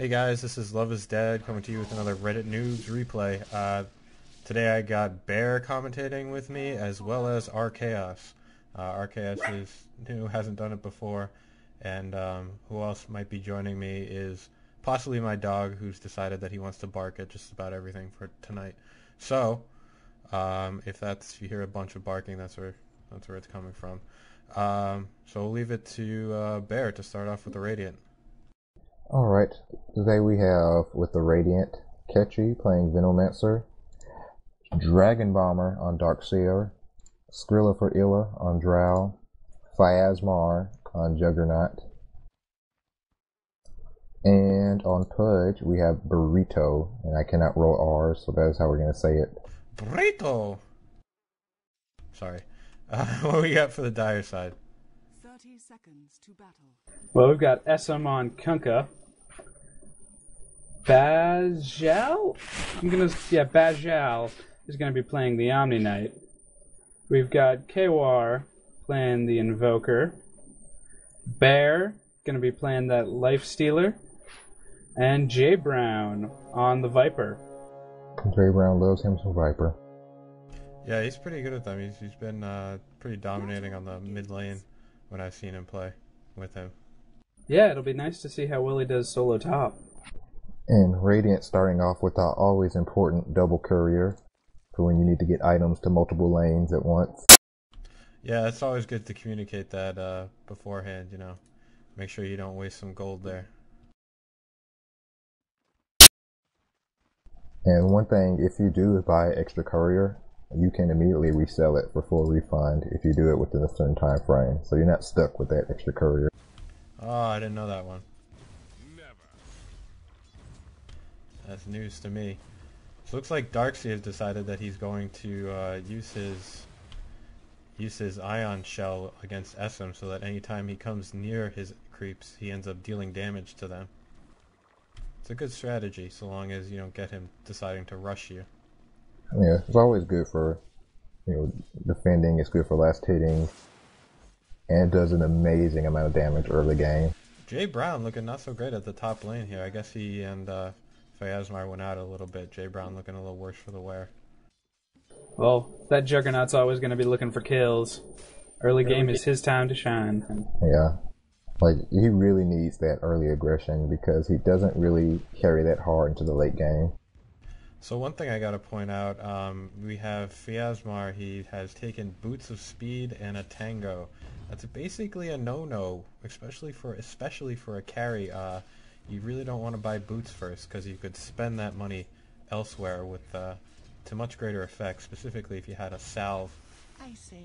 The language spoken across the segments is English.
Hey guys, this is Love is Dead coming to you with another Reddit News replay. Today I got Bear commentating with me as well as Archaoss. Archaoss is new, hasn't done it before, and who else might be joining me is possibly my dog, who's decided that he wants to bark at just about everything for tonight. So, if you hear a bunch of barking, that's where it's coming from. So we'll leave it to Bear to start off with the Radiant. Alright, today we have, with the Radiant, Ketchy playing Venomancer, Dragon Bomber on Darkseer, Skrilla for Illa on Drow, Phyasmar on Juggernaut, and on Pudge we have Burrito, and I cannot roll R's, so that is how we're going to say it. Burrito! Sorry. What do we got for the Dire side? 30 seconds to battle. Well, we've got SM on Kunkka. Bajal? Bajal is going to be playing the Omni Knight. We've got Kwar playing the Invoker. Bear going to be playing that Life Stealer. And J Brown on the Viper. J Brown loves him some Viper. Yeah, he's pretty good at them. He's been pretty dominating on the mid lane when I've seen him play with him. Yeah, it'll be nice to see how Willie does solo top. And Radiant starting off with our always important double courier for when you need to get items to multiple lanes at once. Yeah, it's always good to communicate that beforehand, you know. Make sure you don't waste some gold there. And one thing, if you do buy extra courier, you can immediately resell it for full refund if you do it within a certain time frame. So you're not stuck with that extra courier. Oh, I didn't know that one. That's news to me. So it looks like Darkseer has decided that he's going to use his Ion Shell against SM so that anytime he comes near his creeps, he ends up dealing damage to them. It's a good strategy, so long as you don't get him deciding to rush you. Yeah, it's always good for, defending. It's good for last hitting, and it does an amazing amount of damage early game. J Brown looking not so great at the top lane here. I guess he and Phyasmar went out a little bit. J Brown looking a little worse for the wear. Well, that Juggernaut's always going to be looking for kills. Early game is his time to shine. Yeah. Like, he really needs that early aggression because he doesn't really carry that hard into the late game. So one thing I gotta point out, we have Phyasmar. He has taken Boots of Speed and a Tango. That's basically a no-no, especially for a carry. You really don't want to buy boots first because you could spend that money elsewhere with to much greater effect. Specifically, if you had a salve. I say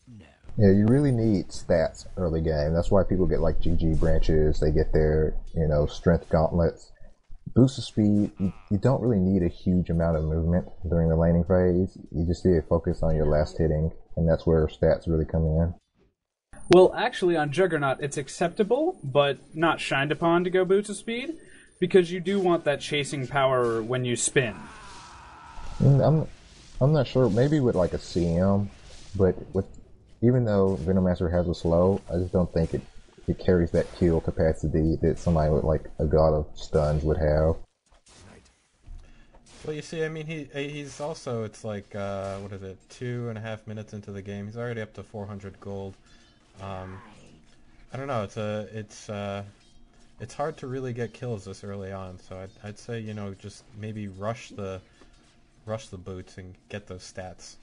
no. Yeah, you really need stats early game. That's why people get like GG branches. They get their strength gauntlets. Boost of speed, you don't really need a huge amount of movement during the laning phase. You just need to focus on your last hitting, and that's where stats really come in. Well, actually, on Juggernaut, it's acceptable, but not shined upon to go Boots of Speed, because you do want that chasing power when you spin. I'm not sure. Maybe with like a CM, but even though Venomancer has a slow, I just don't think it carries that kill capacity that somebody with like a God of Stuns would have. Well, you see, I mean, he's also, it's like, what is it, 2.5 minutes into the game. He's already up to 400 gold. I don't know, it's hard to really get kills this early on, so I'd say, just maybe rush the boots and get those stats.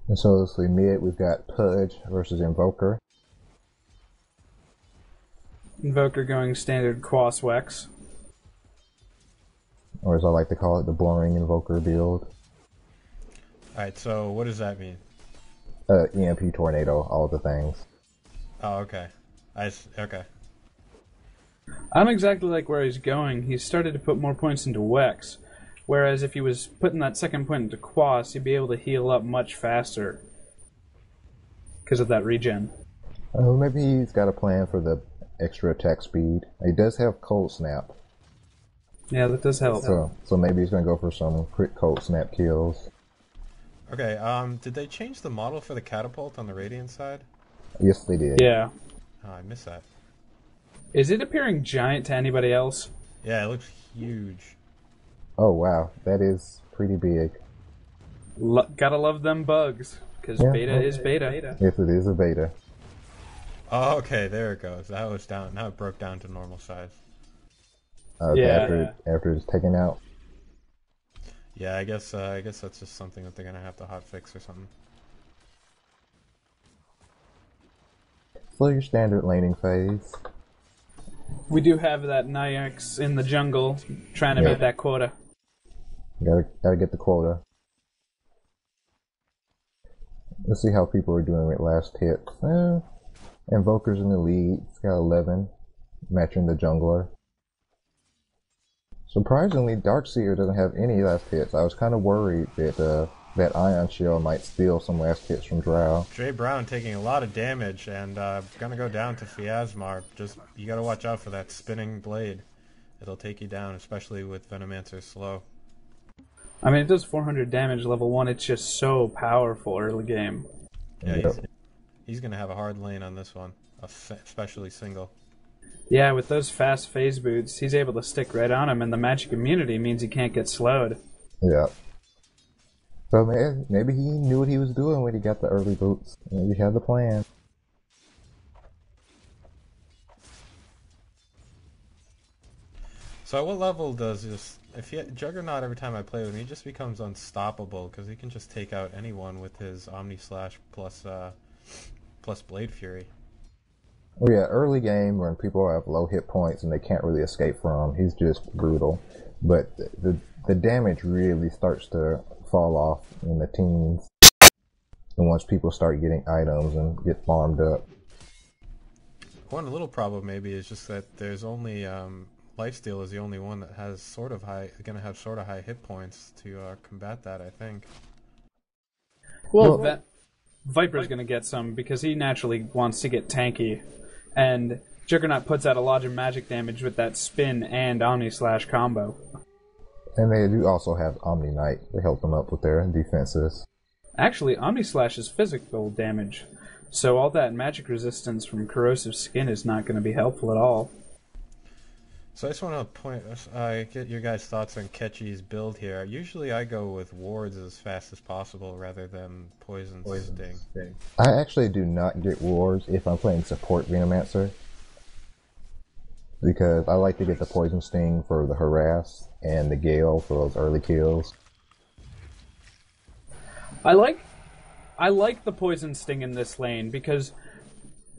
And so let's see, mid, we've got Pudge versus Invoker. Invoker going standard Quas Wex. Or as I like to call it, the boring Invoker build. Alright, so what does that mean? EMP Tornado, all the things. Oh, okay. Okay. I don't exactly like where he's going. He's started to put more points into Wex. Whereas if he was putting that second point into Quas, he'd be able to heal up much faster. Because of that regen. Maybe he's got a plan for the extra attack speed. He does have Cold Snap. Yeah, that does help. So maybe he's going to go for some crit Cold Snap kills. Okay, did they change the model for the catapult on the Radiant side? Yes, they did. Yeah. Oh, I missed that. Is it appearing giant to anybody else? Yeah, it looks huge. Oh wow, that is pretty big. Gotta love them bugs, because Yeah, beta is beta. Yes, it is a beta. Oh, okay, there it goes. That was down. Now it broke down to normal size. Okay, Yeah. after it's taken out. Yeah, I guess that's just something that they're gonna have to hotfix or something. So your standard laning phase. We do have that Nyx in the jungle trying to meet that quota. Gotta get the quota. Let's see how people are doing with last hits. Invoker's in the lead. It's got 11, matching the jungler. Surprisingly, Darkseer doesn't have any last hits. I was kind of worried that that Ion Shell might steal some last hits from Drow. Dre Brown taking a lot of damage and gonna go down to Fiasmar. Just you gotta watch out for that spinning blade. It'll take you down, especially with Venomancer slow. I mean, it does 400 damage level 1. It's just so powerful early game. Yeah, he's gonna have a hard lane on this one, especially single. Yeah, with those fast phase boots, he's able to stick right on him, and the magic immunity means he can't get slowed. Yeah. So maybe he knew what he was doing when he got the early boots. Maybe he had the plan. So at what level does this... Juggernaut, every time I play with him, he just becomes unstoppable, because he can just take out anyone with his Omni Slash plus Blade Fury. Oh yeah, early game when people have low hit points and they can't really escape from him, he's just brutal. But the damage really starts to fall off in the teens. And once people start getting items and get farmed up. One little problem maybe is just that there's only... Lifesteal is the only one that has gonna have sort of high hit points to combat that, I think. Well, Viper's going to get some because he naturally wants to get tanky. And Juggernaut puts out a lot of magic damage with that spin and Omni Slash combo. And they do also have Omni Knight to help them up with their defenses. Actually, Omni Slash is physical damage, so all that magic resistance from corrosive skin is not going to be helpful at all. So I just want to get your guys' thoughts on Ketchy's build here. Usually I go with wards as fast as possible rather than poison sting. I actually do not get wards if I'm playing support Venomancer. Because I like to get the poison sting for the harass and the gale for those early kills. I like the poison sting in this lane because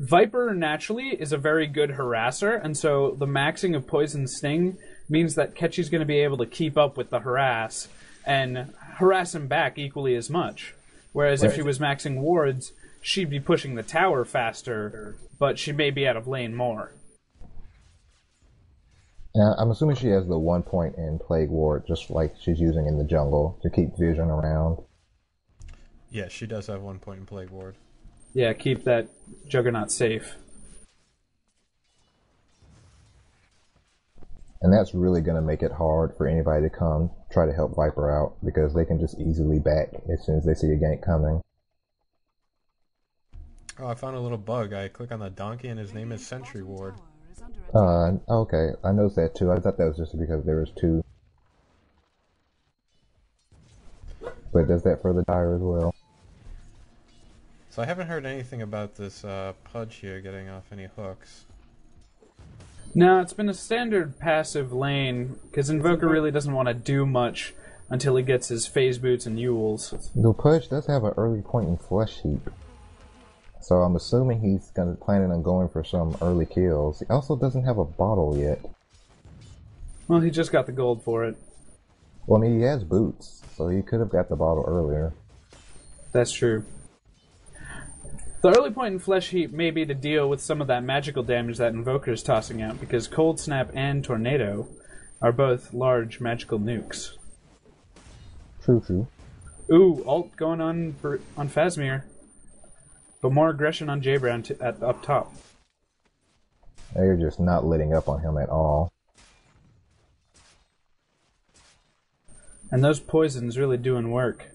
Viper naturally is a very good harasser, and so the maxing of Poison Sting means that Ketchy's going to be able to keep up with the harass and harass him back equally as much. Whereas if she was maxing wards, she'd be pushing the tower faster, but she may be out of lane more. I'm assuming she has the 1 point in Plague Ward, just like she's using in the jungle to keep vision around. Yeah, she does have 1 point in Plague Ward. Yeah, keep that Juggernaut safe. And that's really going to make it hard for anybody to come try to help Viper out, because they can just easily back as soon as they see a gank coming. Oh, I found a little bug. I click on the donkey and his name is Sentry Ward. Okay, I noticed that too. I thought that was just because there was two. But does that for the Dire as well? So I haven't heard anything about this Pudge here getting off any hooks. No, it's been a standard passive lane, because Invoker really doesn't want to do much until he gets his phase boots and Yules. The Pudge does have an early point in Flesh Heap. So I'm assuming he's planning on going for some early kills. He also doesn't have a bottle yet. Well, he just got the gold for it. Well, I mean, he has boots, so he could have got the bottle earlier. That's true. The early point in Flesh Heap may be to deal with some of that magical damage that Invoker's tossing out, because Cold Snap and Tornado are both large magical nukes. True. Ooh, ult going on Phasmir. But more aggression on J-Brown up top. They're just not letting up on him at all. And those poisons really doing work.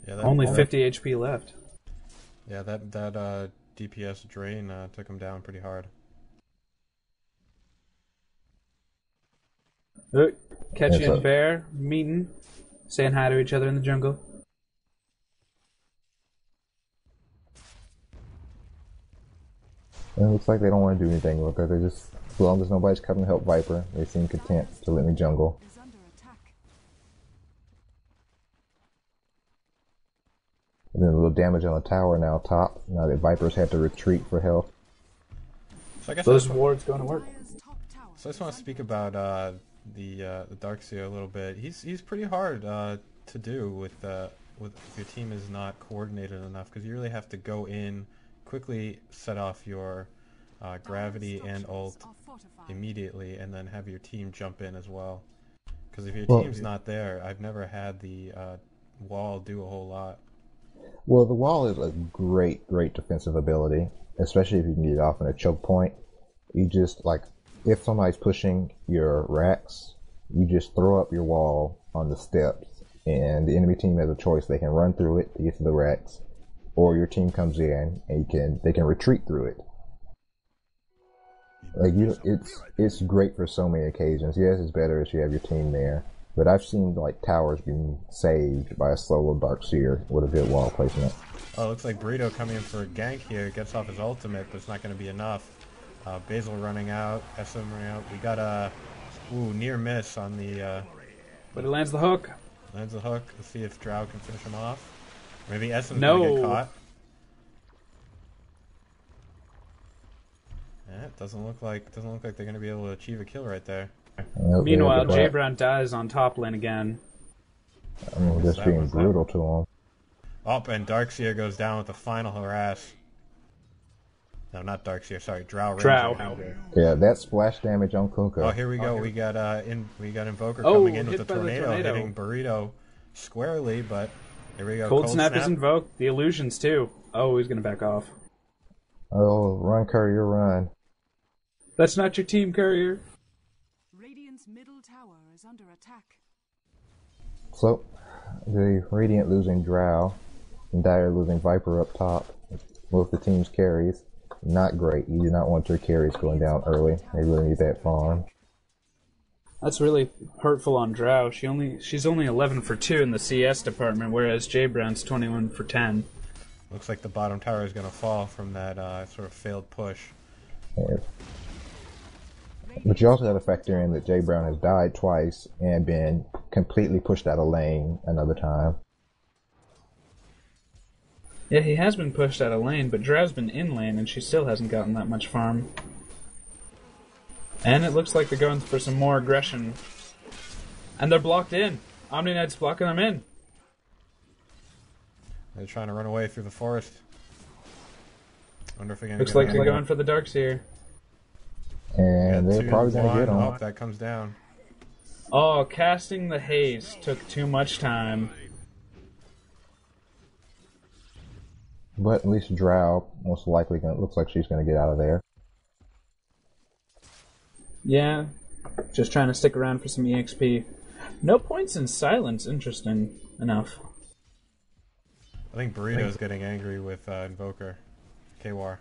Yeah, Only 50 HP left. Yeah, that DPS drain took him down pretty hard. Catchy Yes, and Bear meeting, saying hi to each other in the jungle. And it looks like they don't want to do anything with it. They just, as long as nobody's coming to help Viper, they seem content to live in the jungle. Is under attack. And then a little damage on the tower now top. Now that Viper's had to retreat for health. So I guess Those wards going to work. Dire's top tower. So I just want to speak about the Darkseer a little bit. He's pretty hard to do with if your team is not coordinated enough, because you really have to go in, quickly set off your gravity and ult Are fortified. immediately, and then have your team jump in as well. Because if your Well, team's not there, I've never had the wall do a whole lot. Well, the wall is a great defensive ability, especially if you can get it off in a choke point. You just, like, if somebody's pushing your racks, you just throw up your wall on the steps, and the enemy team has a choice. They can run through it to get to the racks, or your team comes in and they can retreat through it. Like, it's great for so many occasions. Yes, it's better if you have your team there, but I've seen like towers being saved by a solo Darkseer with a good wall placement. Oh, looks like Burrito coming in for a gank here. Gets off his ultimate, but it's not going to be enough. Basil running out, SM running out. We got a near miss on the But it lands the hook. lands the hook. Let's see if Drow can finish him off. Maybe SM's No. gonna get caught. Yeah, it doesn't look like they're gonna be able to achieve a kill right there. Nope, Meanwhile, there's J the Brown dies on top lane again. I mean, just That being was that. brutal to him. Oh, and Darkseer goes down with the final harass. No, not Darkseer. Sorry, Drow. Drow. Ranger. Yeah, that splash damage on Kunkka. Oh, here we go. We got Invoker Oh, coming in with hit the by the tornado, tornado. hitting Burrito squarely, but here we go. Cold Snap is invoked. The illusions too. Oh, he's gonna back off. Oh, run, Courier, run. That's not your team, Courier. Radiant's middle tower is under attack. So, the Radiant losing Drow, and Dire losing Viper up top. Both the team's carries. Not great. You do not want your carries going down early. They really need that farm. That's really hurtful on Drow. She's only 11 for 2 in the CS department, whereas J Brown's 21 for 10. Looks like the bottom tower is going to fall from that sort of failed push. Yeah. But you also got to factor in that Jay Brown has died twice and been completely pushed out of lane another time. Yeah, he has been pushed out of lane, but Drow's been in lane, and she still hasn't gotten that much farm. And it looks like they're going for some more aggression. And they're blocked in. Omni Knight's blocking them in. They're trying to run away through the forest. Wonder if they're going to Looks like they're going for the Darkseer. And they're probably going to get him. Oh, that comes down. Oh, casting the haze took too much time. But at least Drow most likely looks like she's going to get out of there. Yeah, just trying to stick around for some EXP. No points in silence, interesting enough. I think Burrito's getting angry with Invoker. Kwar.